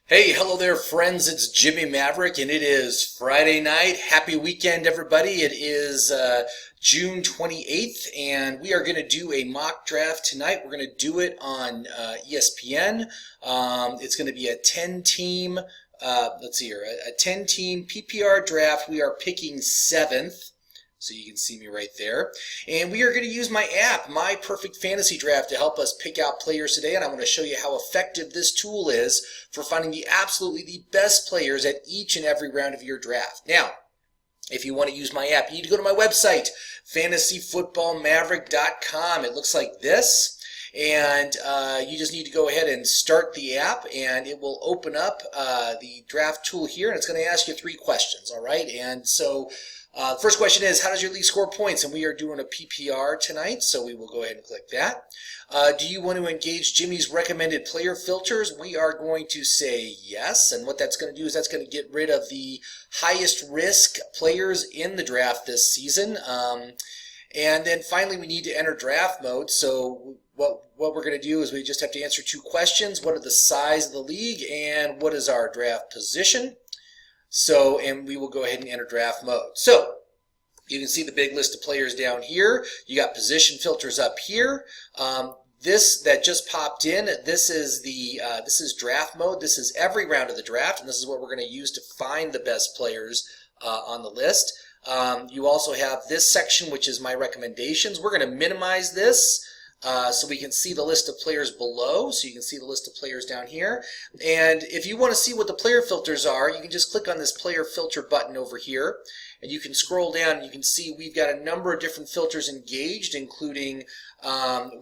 Hey, hello there, friends. It's Jimmy Maverick, and it is Friday night. Happy weekend, everybody. It is June 28th, and we are going to do a mock draft tonight. We're going to do it on ESPN. It's going to be a 10-team, let's see here, a 10-team PPR draft. We are picking 7th. So you can see me right there. And we are going to use my app, My Perfect Fantasy Draft, to help us pick out players today. And I want to show you how effective this tool is for finding absolutely the best players at each and every round of your draft. Now, if you want to use my app, you need to go to my website, fantasyfootballmaverick.com. It looks like this. And you just need to go ahead and start the app, and it will open up the draft tool here. And it's going to ask you 3 questions, all right? And so the first question is, how does your league score points? And we are doing a PPR tonight, so we will go ahead and click that. Do you want to engage Jimmy's recommended player filters? We are going to say yes, and what that's going to do is that's going to get rid of the highest risk players in the draft this season. And then finally, we need to enter draft mode. So what we're going to do is we just have to answer 2 questions. What are the size of the league, and what is our draft position? So, and we will go ahead and enter draft mode. So, you can see the big list of players down here. You got position filters up here. This that just popped in, this is draft mode. This is every round of the draft, and this is what we're going to use to find the best players on the list. You also have this section, which is my recommendations. We're going to minimize this so we can see the list of players below. So you can see the list of players down here. And if you want to see what the player filters are, you can just click on this player filter button over here. And you can scroll down and you can see we've got a number of different filters engaged, including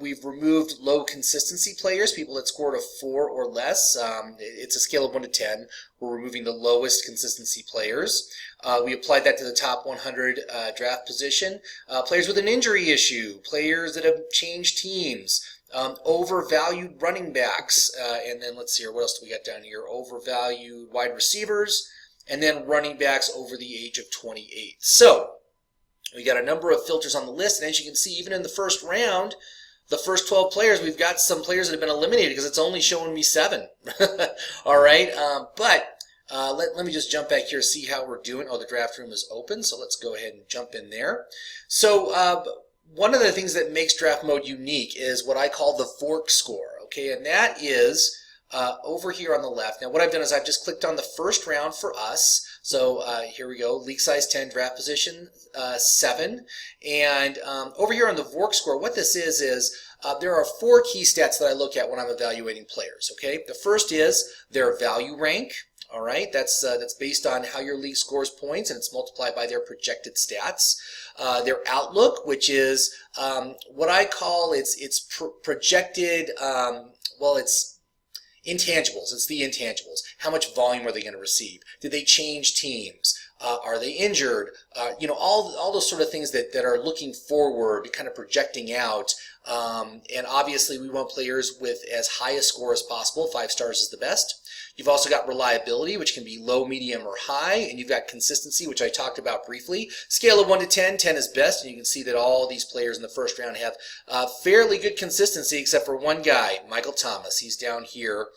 we've removed low consistency players, people that scored a 4 or less. It's a scale of 1 to 10. We're removing the lowest consistency players. We applied that to the top 100 draft position. Players with an injury issue, players that have changed teams, overvalued running backs, and then let's see here, what else do we got down here? Overvalued wide receivers, and then running backs over the age of 28. So we got a number of filters on the list, and as you can see, even in the first round, the first 12 players, we've got some players that have been eliminated because it's only showing me 7. All right, let me just jump back here, see how we're doing. Oh, the draft room is open, so let's go ahead and jump in there. So one of the things that makes draft mode unique is what I call the Vork score, okay, and that is over here on the left. Now what I've done is I've just clicked on the first round for us. So here we go, league size 10, draft position 7. And over here on the Vork score, what this is there are 4 key stats that I look at when I'm evaluating players, okay? The first is their value rank. All right, that's based on how your league scores points, and it's multiplied by their projected stats. Their outlook, which is what I call its projected, it's intangibles. It's the intangibles. How much volume are they going to receive? Did they change teams? Are they injured? All those sort of things that are looking forward, kind of projecting out. And obviously, we want players with as high a score as possible. 5 stars is the best. You've also got reliability, which can be low, medium, or high, and you've got consistency, which I talked about briefly. Scale of 1 to 10, 10 is best, and you can see that all these players in the first round have fairly good consistency, except for one guy, Michael Thomas. He's down here.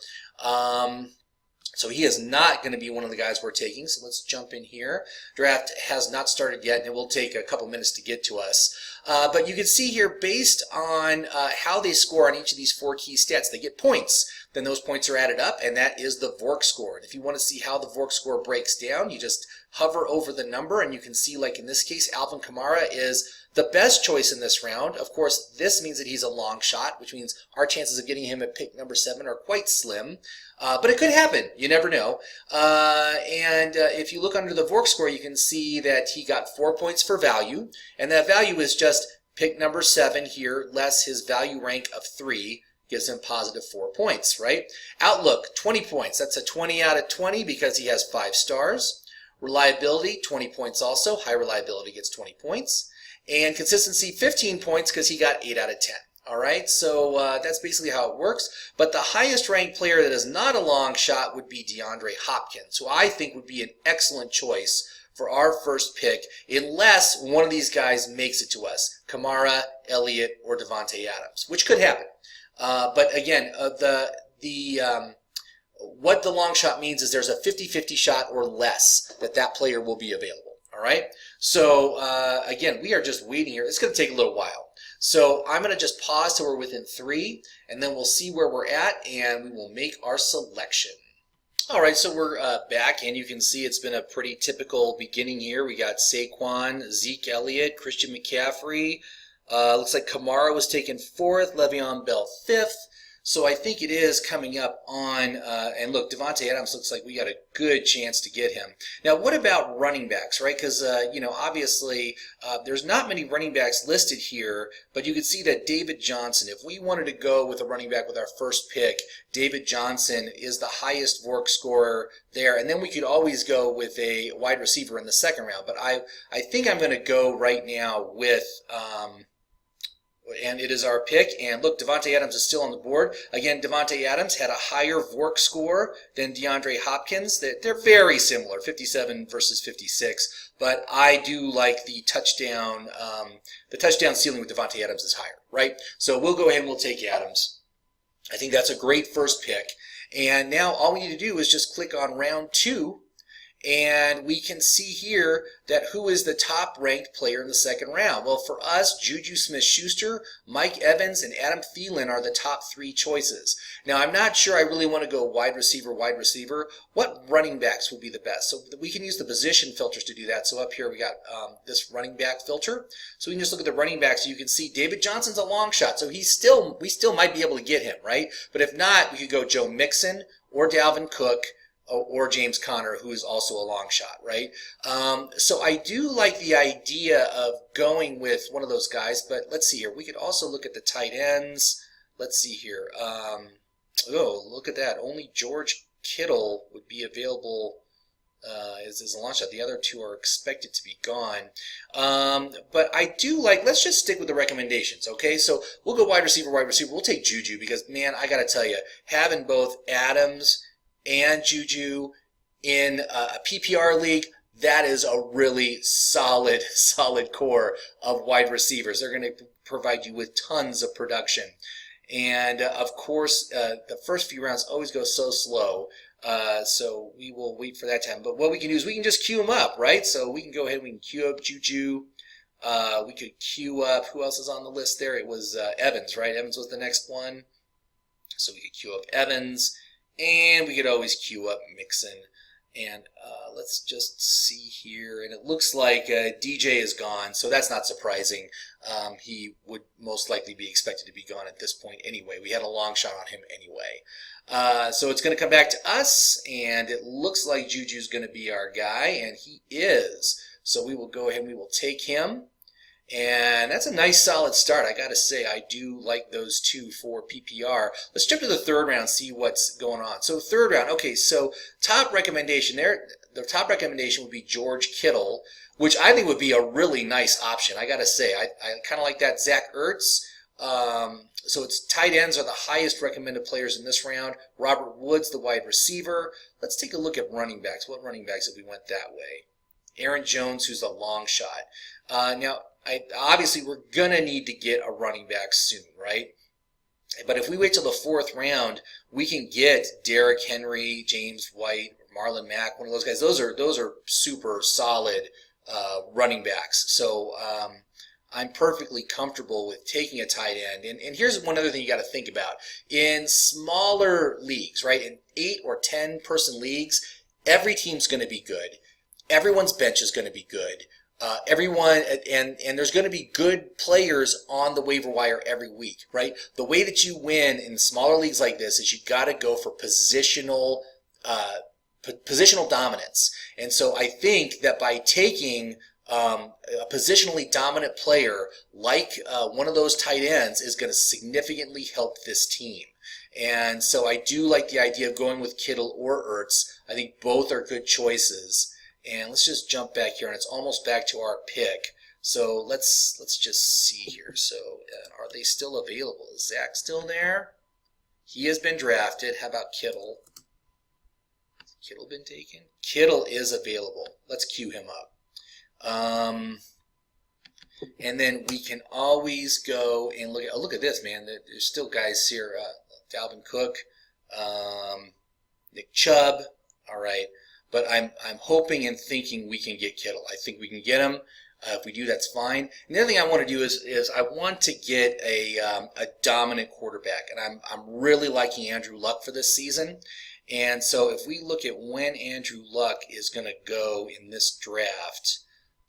So he is not going to be one of the guys we're taking, so let's jump in here. Draft has not started yet, and it will take a couple minutes to get to us. But you can see here, based on how they score on each of these 4 key stats, they get points. Then those points are added up, and that is the Vork score. And if you want to see how the Vork score breaks down, you just hover over the number, and you can see, like in this case, Alvin Kamara is the best choice in this round. Of course, this means that he's a long shot, which means our chances of getting him at pick number 7 are quite slim. But it could happen. You never know. And if you look under the Vork score, you can see that he got 4 points for value, and that value is just pick number 7 here, less his value rank of 3. Gives him positive 4 points, right? Outlook, 20 points. That's a 20 out of 20 because he has 5 stars. Reliability, 20 points also. High reliability gets 20 points. And consistency, 15 points because he got 8 out of 10. All right, so that's basically how it works. But the highest ranked player that is not a long shot would be DeAndre Hopkins, who I think would be an excellent choice for our first pick, unless one of these guys makes it to us. Kamara, Elliott, or Devontae Adams, which could happen. But again, what the long shot means is there's a 50-50 shot or less that player will be available. All right. So again, we are just waiting here. It's going to take a little while. So I'm going to just pause till we're within 3, and then we'll see where we're at, and we will make our selection. All right, so we're back, and you can see it's been a pretty typical beginning here. We got Saquon, Zeke Elliott, Christian McCaffrey. Looks like Kamara was taken 4th, Le'Veon Bell 5th. So I think it is coming up on, and look, Devontae Adams looks like we got a good chance to get him. Now, what about running backs, right? Because, obviously there's not many running backs listed here, but you can see that David Johnson, if we wanted to go with a running back with our first pick, David Johnson is the highest VORC scorer there. And then we could always go with a wide receiver in the 2nd round. But I think I'm going to go right now with... and it is our pick. And look, Devontae Adams is still on the board. Again, Devontae Adams had a higher VORC score than DeAndre Hopkins. They're very similar, 57 versus 56. But I do like the touchdown ceiling with Devontae Adams is higher, right? So we'll go ahead and we'll take Adams. I think that's a great first pick. And now all we need to do is just click on round 2. And we can see here that who is the top ranked player in the 2nd round. Well, for us, Juju Smith-Schuster, Mike Evans, and Adam Thielen are the top 3 choices. Now, I'm not sure I really want to go wide receiver. What running backs would be the best? So we can use the position filters to do that. So up here we got this running back filter. So we can just look at the running backs. So you can see David Johnson's a long shot. So we still might be able to get him, right? But if not, we could go Joe Mixon or Dalvin Cook, or James Conner, who is also a long shot, right? So I do like the idea of going with one of those guys, but let's see here. We could also look at the tight ends. Let's see here. Oh, look at that. Only George Kittle would be available as a long shot. The other 2 are expected to be gone. But I do like, let's just stick with the recommendations, okay? So we'll go wide receiver. We'll take Juju because, man, I got to tell you, having both Adams and Juju in a PPR league, that is a really solid core of wide receivers. They're going to provide you with tons of production. And, of course, the first few rounds always go so slow, so we will wait for that time. But what we can do is we can just queue them up, right? So we can go ahead and we can queue up Juju. We could queue up, who else is on the list there? It was Evans, right? Evans was the next one. So we could queue up Evans. And we could always queue up Mixon. And let's just see here. And it looks like DJ is gone, so that's not surprising. He would most likely be expected to be gone at this point anyway. We had a long shot on him anyway. So it's going to come back to us, and it looks like Juju's going to be our guy, and he is. So we will go ahead and we will take him. And that's a nice solid start. I got to say, I do like those 2 for PPR. Let's jump to the 3rd round, see what's going on. So 3rd round, okay, so top recommendation there, the top recommendation would be George Kittle, which I think would be a really nice option. I got to say, I kind of like that. Zach Ertz. So it's tight ends are the highest recommended players in this round. Robert Woods, the wide receiver. Let's take a look at running backs. What running backs if we went that way? Aaron Jones, who's a long shot. Now, obviously, we're going to need to get a running back soon, right? But if we wait till the 4th round, we can get Derrick Henry, James White, Marlon Mack, one of those guys. Those are super solid running backs. So I'm perfectly comfortable with taking a tight end. And here's one other thing you got to think about. In smaller leagues, right, in 8 or 10 person leagues, every team's going to be good. Everyone's bench is going to be good. Everyone, and there's going to be good players on the waiver wire every week, right? The way that you win in smaller leagues like this is you got to go for positional dominance. And so I think that by taking a positionally dominant player like one of those tight ends is going to significantly help this team. And so I do like the idea of going with Kittle or Ertz. I think both are good choices. And let's just jump back here, and it's almost back to our pick. So let's just see here. So are they still available? Is Zach still there? He has been drafted. How about Kittle? Has Kittle been taken? Kittle is available. Let's queue him up. And then we can always go and look at this, man. There's still guys here. Dalvin Cook. Nick Chubb, all right. But I'm hoping and thinking we can get Kittle. I think we can get him. If we do, that's fine. And the other thing I want to do is I want to get a dominant quarterback, and I'm really liking Andrew Luck for this season. And so if we look at when Andrew Luck is going to go in this draft,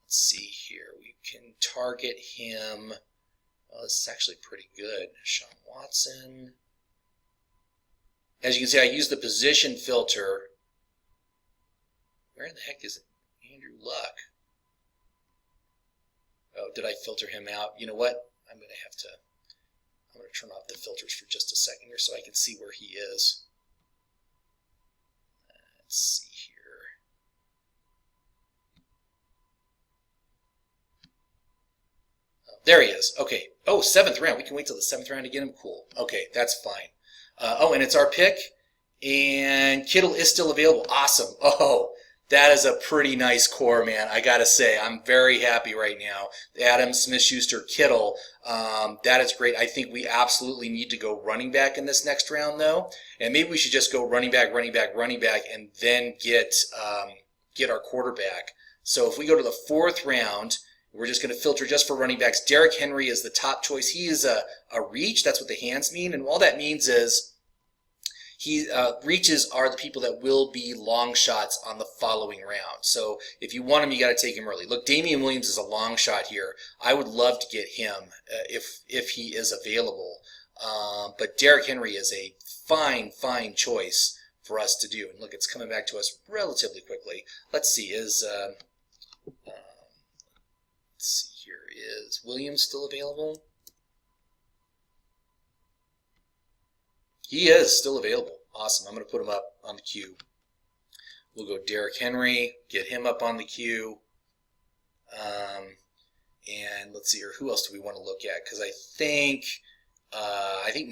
let's see here. We can target him. Well, this is actually pretty good. Sean Watson. As you can see, I use the position filter. Where in the heck is Andrew Luck? Oh, did I filter him out? You know what? I'm going to turn off the filters for just a second here so I can see where he is. Let's see here. Oh, there he is. Okay. Oh, 7th round. We can wait till the 7th round to get him? Cool. Okay, that's fine. Oh, and it's our pick. And Kittle is still available. Awesome. Oh, that is a pretty nice core, man. I got to say, I'm very happy right now. Adams, Smith-Schuster, Kittle, that is great. I think we absolutely need to go running back in this next round, though. And maybe we should just go running back, and then get our quarterback. So if we go to the 4th round, we're just going to filter just for running backs. Derrick Henry is the top choice. He is a reach. That's what the hands mean. And all that means is reaches are the people that will be long shots on the following round. So if you want him, you got to take him early. Look, Damien Williams is a long shot here. I would love to get him if he is available. But Derrick Henry is a fine choice for us to do. And look, it's coming back to us relatively quickly. Let's see, is Williams still available? He is still available. Awesome. I'm going to put him up on the queue. We'll go Derrick Henry, get him up on the queue. And let's see here. Who else do we want to look at? Because I think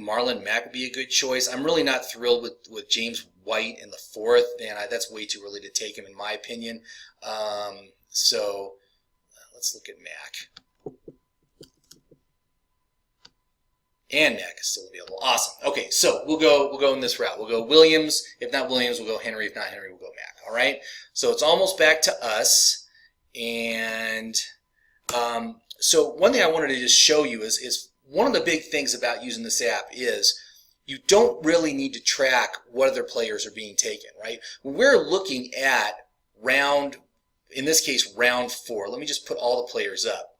Marlon Mack would be a good choice. I'm really not thrilled with James White in the 4th. Man, that's way too early to take him in my opinion. So let's look at Mack. And Mack is still available. Awesome. Okay, so we'll go in this route. We'll go Williams. If not Williams, we'll go Henry. If not Henry, we'll go Mack. All right. So it's almost back to us. And so one thing I wanted to just show you is one of the big things about using this app is you don't really need to track what other players are being taken, right? When we're looking at in this case, round 4. Let me just put all the players up.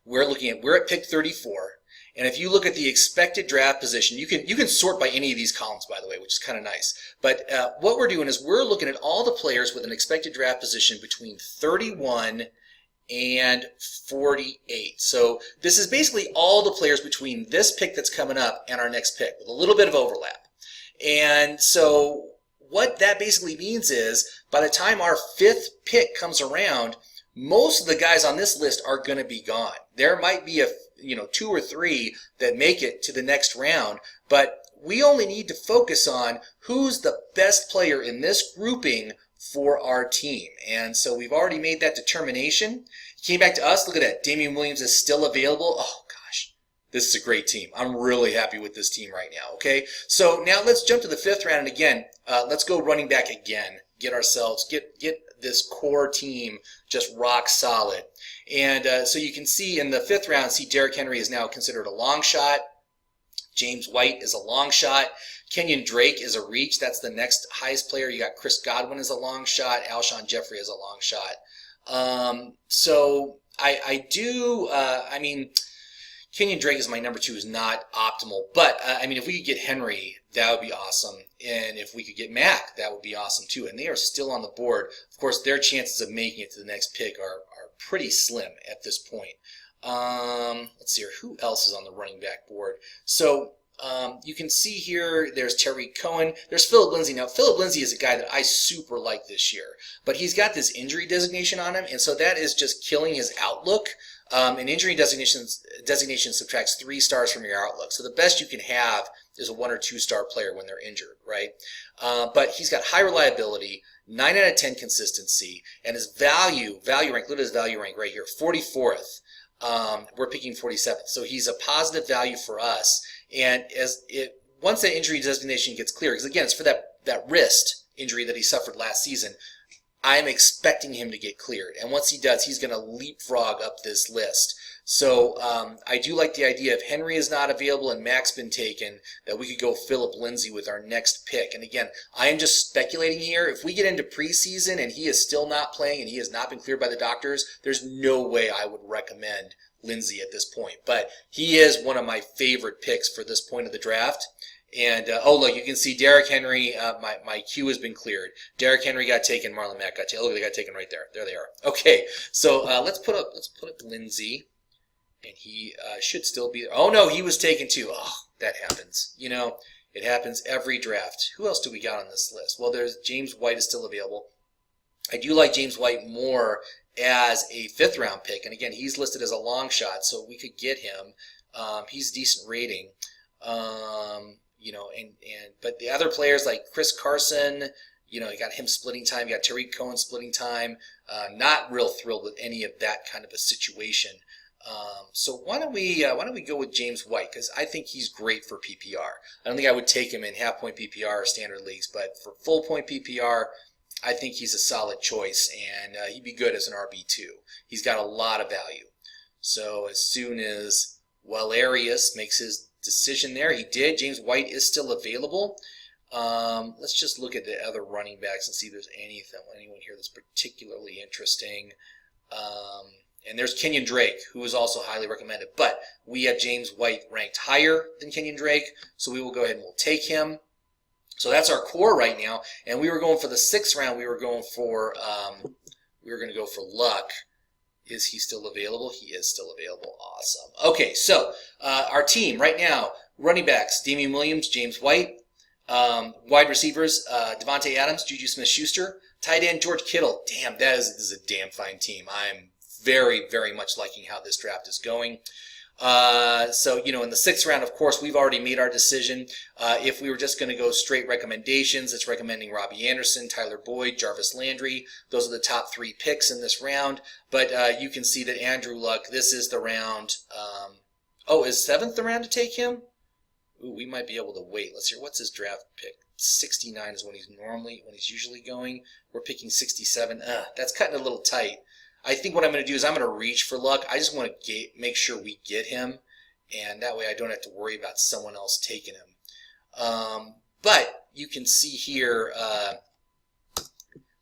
We're at pick 34. And if you look at the expected draft position, you can sort by any of these columns, by the way, which is kind of nice. But what we're doing is we're looking at all the players with an expected draft position between 31 and 48. So this is basically all the players between this pick that's coming up and our next pick with a little bit of overlap. And so what that basically means is by the time our 5th pick comes around, most of the guys on this list are going to be gone. There might be 2 or 3 that make it to the next round, but we only need to focus on who's the best player in this grouping for our team. And so we've already made that determination. Came back to us. Look at that. Damien Williams is still available. Oh, gosh. This is a great team. I'm really happy with this team right now, okay? So now let's jump to the 5th round, and again, let's go running back again. Get this core team just rock solid. And so you can see in the 5th round, Derrick Henry is now considered a long shot. James White is a long shot. Kenyon Drake is a reach. That's the next highest player. You got Chris Godwin as a long shot. Alshon Jeffrey is a long shot. So I mean, Kenyon Drake is my number 2, is not optimal. But, if we could get Henry, that would be awesome. And if we could get Mack, that would be awesome too. And they are still on the board. Of course, their chances of making it to the next pick are pretty slim at this point. Let's see here. Who else is on the running back board? So you can see here there's Terry Cohen. There's Philip Lindsay. Now, Philip Lindsay is a guy that I super like this year. But he's got this injury designation on him, and so that is just killing his outlook. An injury designation subtracts 3 stars from your outlook. So the best you can have is a 1 or 2 star player when they're injured, right? But he's got high reliability, 9 out of 10 consistency, and his value rank, look at his value rank right here, 44th. We're picking 47th. So he's a positive value for us. And once that injury designation gets clear, because again, it's for that that wrist injury that he suffered last season, I'm expecting him to get cleared. And once he does, he's going to leapfrog up this list. So I do like the idea if Henry is not available and Mac's been taken, that we could go Phillip Lindsay with our next pick. And again, I am just speculating here. If we get into preseason and he is still not playing and he has not been cleared by the doctors, there's no way I would recommend Lindsay at this point. But he is one of my favorite picks for this point of the draft. And, oh, look, you can see Derrick Henry, my queue has been cleared. Derrick Henry got taken, Marlon Mack got taken. Look, they got taken right there. There they are. Okay, so let's put up Lindsay. And he should still be there. Oh, no, he was taken too. Oh, that happens. You know, it happens every draft. Who else do we got on this list? Well, there's James White is still available. I do like James White more as a 5th-round pick. And, again, he's listed as a long shot, so we could get him. He's a decent rating. You know, but the other players like Chris Carson, you know, you got him splitting time. You got Tariq Cohen splitting time. Not real thrilled with any of that kind of a situation. So why don't we go with James White, because I think he's great for PPR. I don't think I would take him in half-point PPR or standard leagues, but for full-point PPR, I think he's a solid choice, and he'd be good as an RB2. He's got a lot of value. So as soon as Arias makes his decision there, he did. James White is still available. Let's just look at the other running backs and see if there's anyone here that's particularly interesting. And there's Kenyon Drake, who is also highly recommended. But we have James White ranked higher than Kenyon Drake, so we will go ahead and we'll take him. So that's our core right now. And we were going for the 6th round. We were going to go for Luck. Is he still available? He is still available. Awesome. Okay, so our team right now, running backs, Damien Williams, James White. Wide receivers, Devontae Adams, Juju Smith-Schuster. Tight end, George Kittle. Damn, this is a damn fine team. I'm very, very much liking how this draft is going. So, you know, in the 6th round, of course, we've already made our decision. If we were just going to go straight recommendations, it's recommending Robbie Anderson, Tyler Boyd, Jarvis Landry. Those are the top 3 picks in this round. But you can see that Andrew Luck, this is the round. Is 7th the round to take him? Ooh, we might be able to wait. Let's hear, what's his draft pick? 69 is when he's usually going. We're picking 67. That's cutting it a little tight. I think what I'm going to do is I'm going to reach for Luck. I just want to make sure we get him, and that way I don't have to worry about someone else taking him. But you can see here,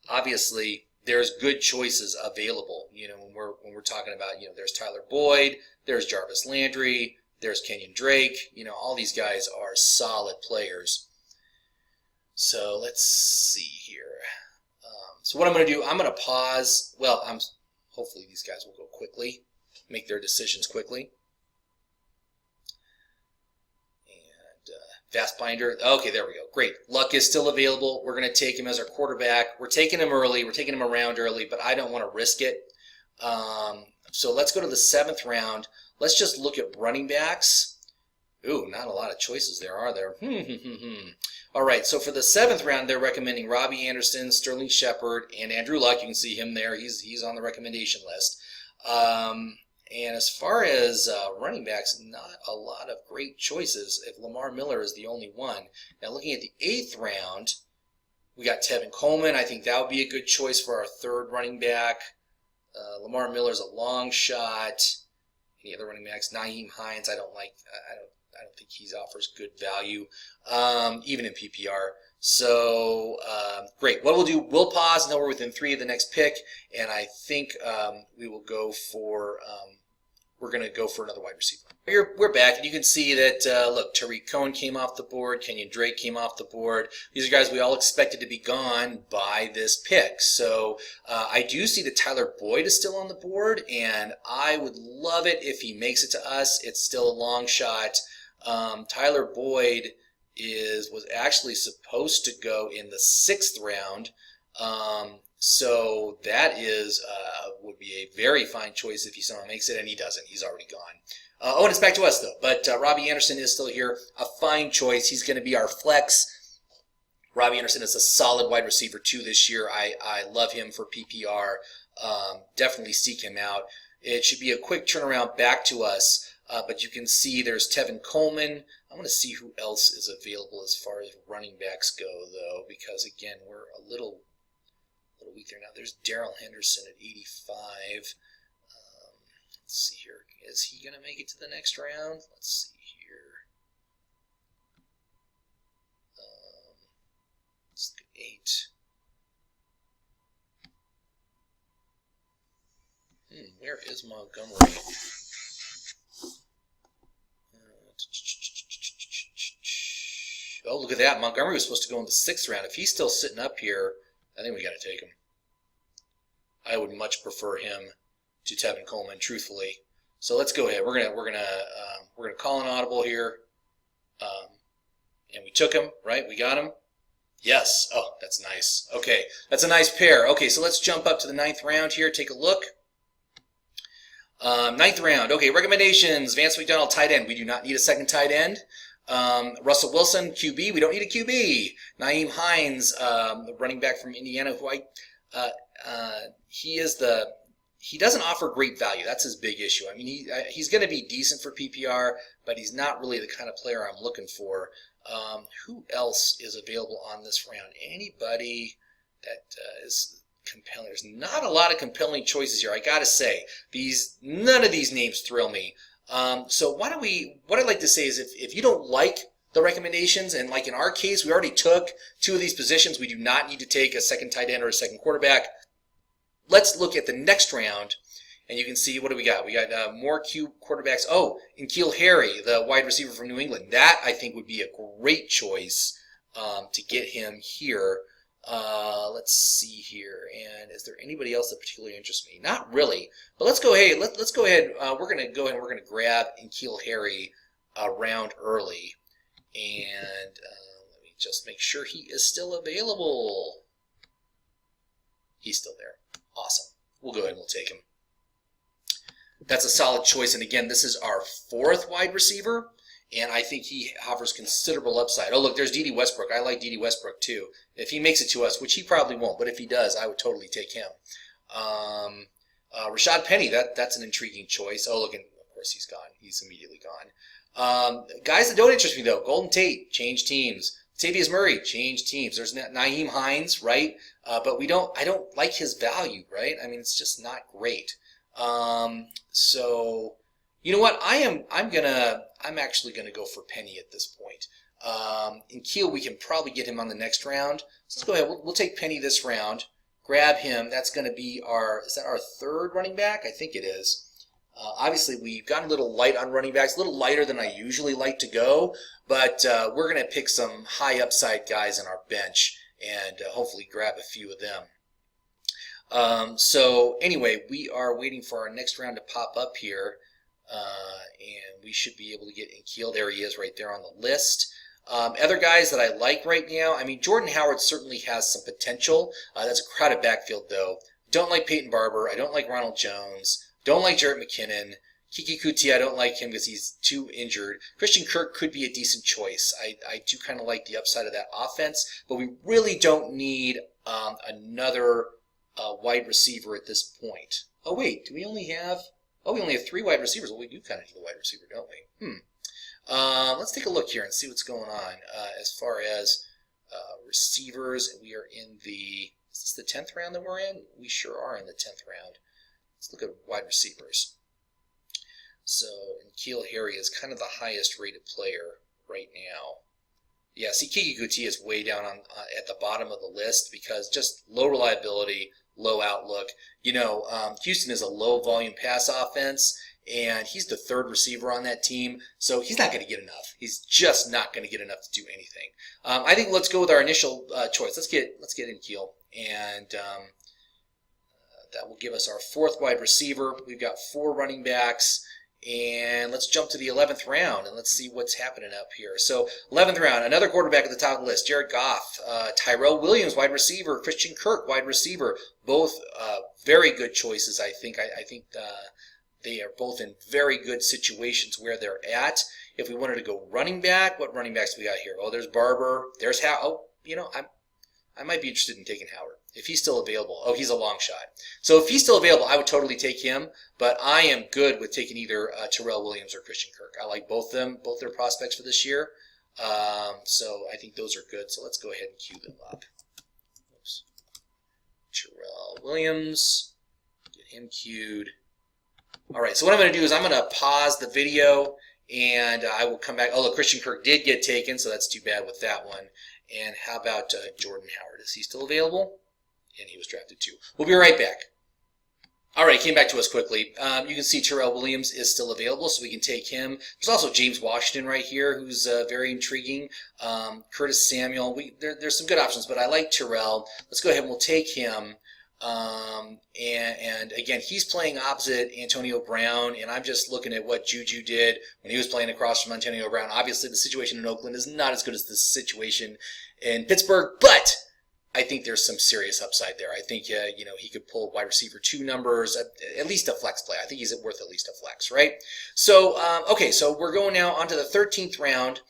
obviously, there's good choices available. You know, when we're talking about, you know, there's Tyler Boyd, there's Jarvis Landry, there's Kenyon Drake. You know, all these guys are solid players. So let's see here. So what I'm going to do, I'm going to pause. Well, hopefully these guys will go quickly, make their decisions quickly. And fast binder. Okay, there we go. Great. Luck is still available. We're going to take him as our quarterback. We're taking him early. We're taking him around early, but I don't want to risk it. So let's go to the 7th round. Let's just look at running backs. Ooh, not a lot of choices there, are there? All right, so for the 7th round, they're recommending Robbie Anderson, Sterling Shepard, and Andrew Luck. You can see him there. He's on the recommendation list. And as far as running backs, not a lot of great choices if Lamar Miller is the only one. Now, looking at the 8th round, we got Tevin Coleman. I think that would be a good choice for our 3rd running back. Lamar Miller's a long shot. Any other running backs? Nyheim Hines, I don't like. I don't think he offers good value, even in PPR. So, great. What we'll do, we'll pause until we're within 3 of the next pick, and I think we will go for, we're going to go for another wide receiver. We're back, and you can see that, look, Tariq Cohen came off the board, Kenyon Drake came off the board. These are guys we all expected to be gone by this pick. So I do see that Tyler Boyd is still on the board, and I would love it if he makes it to us. It's still a long shot. Tyler Boyd was actually supposed to go in the 6th round. So that would be a very fine choice if he somehow makes it, and he doesn't. He's already gone. And it's back to us, though. But Robbie Anderson is still here. A fine choice. He's going to be our flex. Robbie Anderson is a solid wide receiver, too, this year. I love him for PPR. Definitely seek him out. It should be a quick turnaround back to us. But you can see there's Tevin Coleman. I want to see who else is available as far as running backs go, though, because again, we're a little weak there now. There's Darrell Henderson at 85. Let's see here. Is he going to make it to the next round? Let's see here. Let's look at 8. Where is Montgomery? Oh, look at that. Montgomery was supposed to go in the 6th round. If he's still sitting up here, I think we got to take him. I would much prefer him to Tevin Coleman, truthfully. So let's go ahead. We're gonna call an audible here, and we took him, right? We got him. Yes. Oh, that's nice. Okay, that's a nice pair. Okay, so let's jump up to the 9th round here. Take a look. 9th round. Okay, recommendations. Vance McDonald, tight end. We do not need a second tight end. Russell Wilson, QB. We don't need a QB. Nyheim Hines, the running back from Indiana, who he doesn't offer great value. That's his big issue. I mean, he's going to be decent for PPR, but he's not really the kind of player I'm looking for. Who else is available on this round? Anybody that is compelling? There's not a lot of compelling choices here. I got to say, none of these names thrill me. So what I'd like to say is if you don't like the recommendations, and like in our case, we already took 2 of these positions, we do not need to take a second tight end or a second quarterback. Let's look at the next round, and you can see, what do we got? We got more quarterbacks. Oh, N'Keal Harry, the wide receiver from New England. That, I think, would be a great choice to get him here. Let's see here. And is there anybody else that particularly interests me? Not really. But let's go ahead. Let's go ahead. We're going to go ahead and we're going to grab N'Keal Harry a round early. And let me just make sure he is still available. He's still there. Awesome. We'll go ahead and we'll take him. That's a solid choice. And again, this is our 4th wide receiver. And I think he offers considerable upside. Oh, look, there's D.D. Westbrook. I like D.D. Westbrook, too. If he makes it to us, which he probably won't, but if he does, I would totally take him. Rashad Penny, that's an intriguing choice. Oh, look, and of course he's gone. He's immediately gone. Guys that don't interest me, though. Golden Tate, change teams. Tavius Murray, change teams. There's Nyheim Hines, right? But I don't like his value, right? I mean, it's just not great. So, you know what? I'm actually gonna go for Penny at this point. N'Keal, we can probably get him on the next round. So let's go ahead. We'll take Penny this round. Grab him. That's going to be is that our 3rd running back? I think it is. Obviously, we've gotten a little light on running backs, a little lighter than I usually like to go, but we're going to pick some high upside guys in our bench and hopefully grab a few of them. So anyway, we are waiting for our next round to pop up here, and we should be able to get N'Keal. There he is right there on the list. Other guys that I like right now, I mean, Jordan Howard certainly has some potential. That's a crowded backfield, though. Don't like Peyton Barber. I don't like Ronald Jones. Don't like Jarrett McKinnon. Kiki Kuti, I don't like him because he's too injured. Christian Kirk could be a decent choice. I do kind of like the upside of that offense, but we really don't need another wide receiver at this point. Oh, wait, do we only have... Oh, we only have 3 wide receivers. Well, we do kind of need a wide receiver, don't we? Let's take a look here and see what's going on as far as receivers. We are in is this the 10th round that we're in? We sure are in the 10th round. Let's look at wide receivers. So, N'Keal Harry is kind of the highest rated player right now. Yeah, see, Kiki Kuti is way down at the bottom of the list because just low reliability, low outlook. You know, Houston is a low volume pass offense, and he's the 3rd receiver on that team, so he's not going to get enough. He's just not going to get enough to do anything. I think let's go with our initial choice. Let's get N'Keal, and that will give us our 4th wide receiver. We've got 4 running backs, and let's jump to the 11th round, and let's see what's happening up here. So 11th round, another quarterback at the top of the list, Jared Goff, Tyrell Williams, wide receiver, Christian Kirk, wide receiver, both very good choices, I think. I think they are both in very good situations where they're at. If we wanted to go running back, what running backs do we got here? Oh, there's Barber. There's Howard. Oh, you know, I might be interested in taking Howard. If he's still available. Oh, he's a long shot. So if he's still available, I would totally take him. But I am good with taking either Terrell Williams or Christian Kirk. I like both their prospects for this year. So I think those are good. So let's go ahead and cue them up. Oops. Terrell Williams. Get him queued. All right, so what I'm going to do is I'm going to pause the video, and I will come back. Oh, look, Christian Kirk did get taken, so that's too bad with that one. And how about Jordan Howard? Is he still available? And he was drafted too. We'll be right back. All right, came back to us quickly. You can see Terrell Williams is still available, so we can take him. There's also James Washington right here, who's very intriguing. Curtis Samuel. There's some good options, but I like Terrell. Let's go ahead and we'll take him. And again, he's playing opposite Antonio Brown, and I'm just looking at what Juju did when he was playing across from Antonio Brown. Obviously, the situation in Oakland is not as good as the situation in Pittsburgh, but I think there's some serious upside there. I think he could pull wide receiver 2 numbers, at least a flex play. I think he's worth at least a flex, right? So okay, so we're going now onto the 13th round.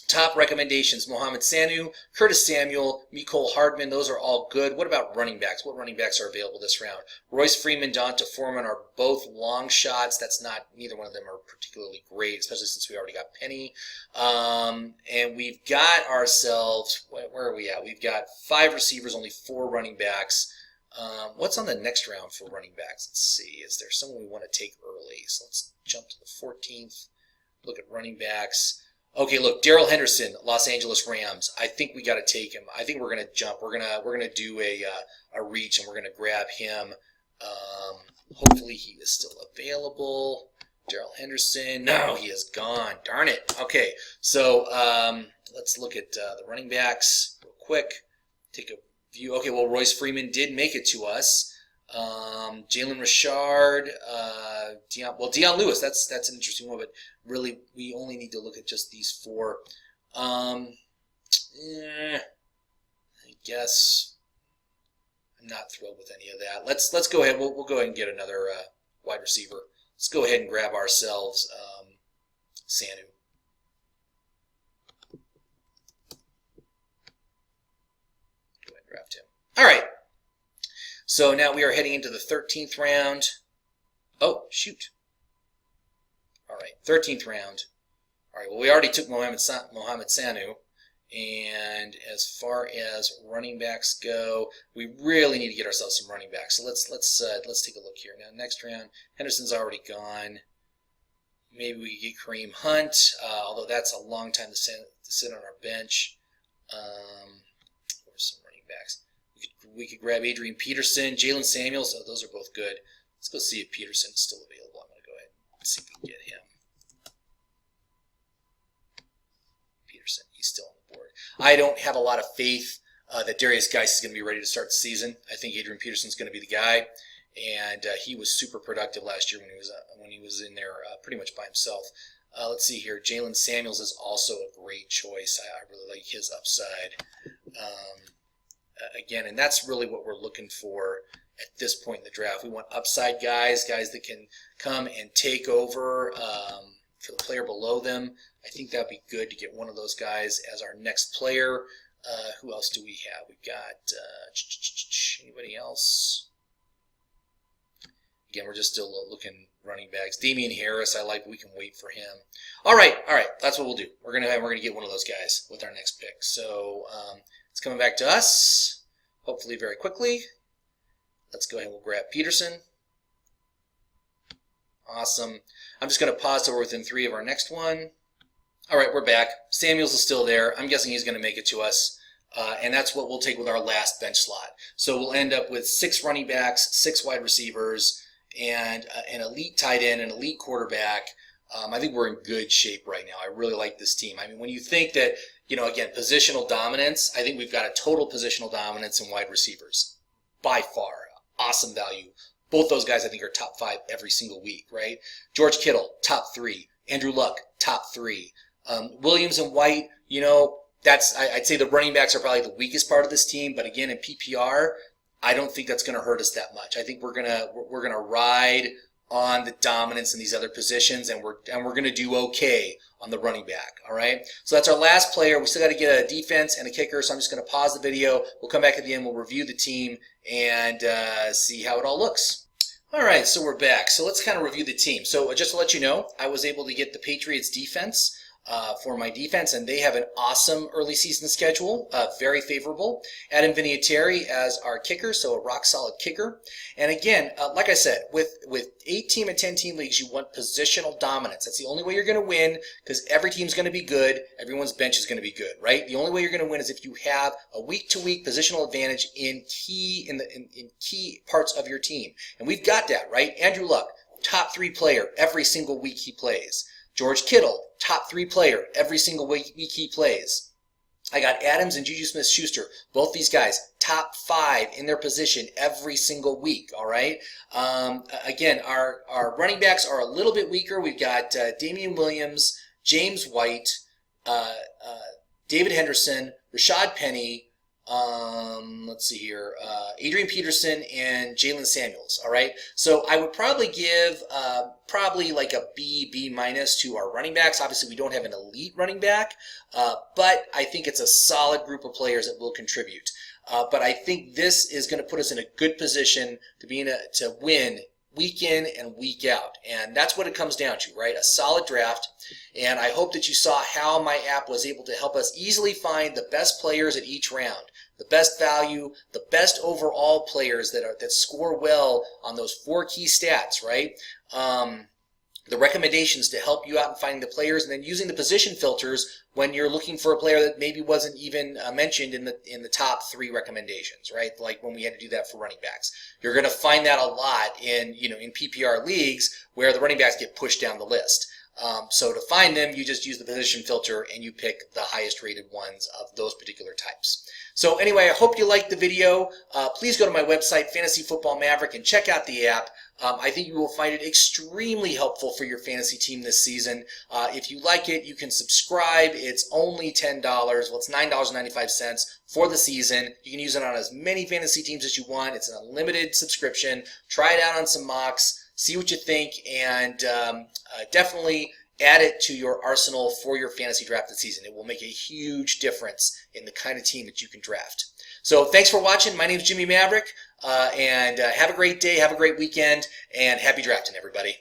Top recommendations: Mohamed Sanu, Curtis Samuel, Mecole Hardman. Those are all good. What about running backs? What running backs are available this round? Royce Freeman, Donta Foreman are both long shots. Neither one of them are particularly great, especially since we already got Penny. And we've got ourselves, where are we at? We've got 5 receivers, only 4 running backs. What's on the next round for running backs? Let's see. Is there someone we want to take early? So let's jump to the 14th. Look at running backs. Okay, look, Darrell Henderson, Los Angeles Rams. I think we got to take him. I think we're gonna jump. We're gonna do a reach, and we're gonna grab him. Hopefully he is still available. Darrell Henderson. No, he is gone. Darn it. Okay, so let's look at the running backs real quick. Take a view. Okay, well, Royce Freeman did make it to us. Jalen Richard, Deion Lewis, that's an interesting one, but really we only need to look at just these 4. I guess I'm not thrilled with any of that. Let's go ahead. We'll go ahead and get another wide receiver. Let's go ahead and grab ourselves Sanu. Go ahead and draft him. All right. So now we are heading into the 13th round. Oh, shoot. All right, 13th round. All right, well, we already took Mohamed Sanu. And as far as running backs go, we really need to get ourselves some running backs. So let's take a look here. Now, next round, Henderson's already gone. Maybe we could get Kareem Hunt, although that's a long time to sit on our bench. Where's some running backs? We could grab Adrian Peterson, Jalen Samuels. Oh, those are both good. Let's go see if Peterson's still available. I'm going to go ahead and see if we can get him. Peterson, he's still on the board. I don't have a lot of faith that Darius Geis is going to be ready to start the season. I think Adrian Peterson's going to be the guy, and he was super productive last year when he was in there pretty much by himself. Let's see here. Jalen Samuels is also a great choice. I really like his upside. Again, and that's really what we're looking for at this point in the draft. We want upside guys that can come and take over for the player below them. I think that'd be good to get one of those guys as our next player. Who else do we have? We've got anybody else? Again, we're just still looking running backs. Damian Harris, I like. We can wait for him. All right. That's what we'll do. We're gonna get one of those guys with our next pick. So it's coming back to us, hopefully very quickly. Let's go ahead and we'll grab Peterson. Awesome. I'm just going to pause till we're within 3 of our next one. All right, we're back. Samuels is still there. I'm guessing he's going to make it to us. And that's what we'll take with our last bench slot. So we'll end up with 6 running backs, 6 wide receivers, and an elite tight end, an elite quarterback. I think we're in good shape right now. I really like this team. I mean, when you think that, again, positional dominance, I think we've got a total positional dominance in wide receivers. By far. Awesome value. Both those guys, I think, are top 5 every single week, right? George Kittle, top 3. Andrew Luck, top 3. Williams and White, I'd say the running backs are probably the weakest part of this team. But again, in PPR, I don't think that's going to hurt us that much. I think we're gonna ride on the dominance in these other positions, and we're going to do okay on the running back. All right, so that's our last player. We still got to get a defense and a kicker, so I'm just going to pause the video. We'll come back at the end. We'll review the team and see how it all looks. All right, so we're back. So let's kind of review the team. So just to let you know, I was able to get the Patriots defense for my defense, and they have an awesome early season schedule, very favorable. Adam Vinatieri as our kicker, so a rock solid kicker. And again, like I said, with 8-team and 10-team leagues, you want positional dominance. That's the only way you're going to win, because every team's going to be good, everyone's bench is going to be good, right? The only way you're going to win is if you have a week-to-week positional advantage in key parts of your team, and we've got that, right? Andrew Luck, top 3 player every single week he plays. George Kittle, top 3 player every single week he plays. I got Adams and Juju Smith-Schuster, both these guys, top 5 in their position every single week, all right? Again, our running backs are a little bit weaker. We've got Damien Williams, James White, David Henderson, Rashad Penny, let's see here, Adrian Peterson and Jalen Samuels. All right, so I would probably give probably like a B minus to our running backs. Obviously, we don't have an elite running back, but I think it's a solid group of players that will contribute. But I think this is going to put us in a good position to win week in and week out. And that's what it comes down to, right? A solid draft. And I hope that you saw how my app was able to help us easily find the best players at each round, the best value, the best overall players that score well on those 4 key stats, right? The recommendations to help you out in finding the players, and then using the position filters when you're looking for a player that maybe wasn't even mentioned in the top 3 recommendations, right? Like when we had to do that for running backs. You're going to find that a lot in PPR leagues where the running backs get pushed down the list. So to find them, you just use the position filter and you pick the highest rated ones of those particular types. So anyway, I hope you liked the video. Please go to my website, Fantasy Football Maverick, and check out the app. I think you will find it extremely helpful for your fantasy team this season. If you like it, you can subscribe. It's only $10. Well, it's $9.95 for the season. You can use it on as many fantasy teams as you want. It's an unlimited subscription. Try it out on some mocks. See what you think, and definitely add it to your arsenal for your fantasy draft this season. It will make a huge difference in the kind of team that you can draft. So thanks for watching. My name is Jimmy Maverick, and have a great day, have a great weekend, and happy drafting, everybody.